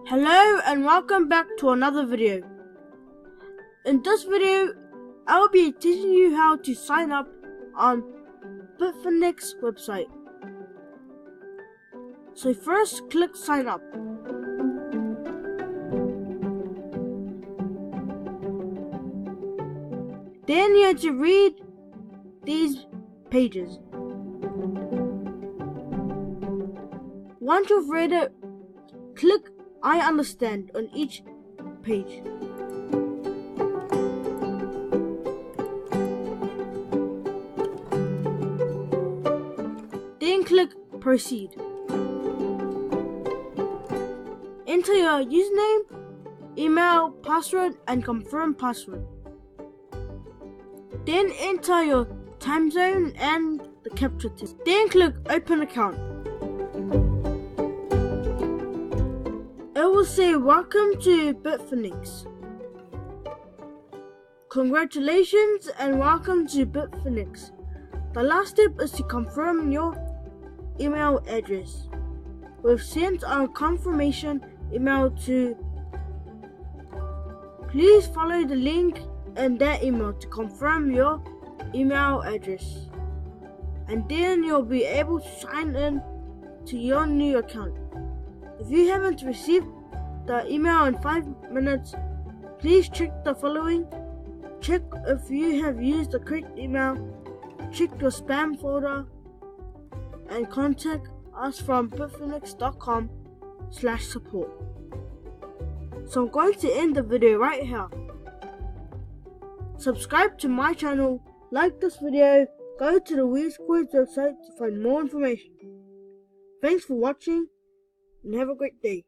Hello and welcome back to another video. In this video, I will be teaching you how to sign up on Bitfinex website. So first click sign up. Then you have to read these pages. Once you've read it, click I understand on each page. Then click proceed. Enter your username, email, password and confirm password. Then enter your time zone and the captcha text. Then click open account. It will say welcome to Bitfinex. Congratulations and welcome to Bitfinex. The last step is to confirm your email address. We've sent our confirmation email to. Please follow the link in that email to confirm your email address. And then you'll be able to sign in to your new account. If you haven't received the email in 5 minutes, please check the following. Check if you have used the correct email, check your spam folder, and contact us from bitfinex.com/support. So I'm going to end the video right here. Subscribe to my channel, like this video, go to the Weird Squads website to find more information. Thanks for watching and have a great day.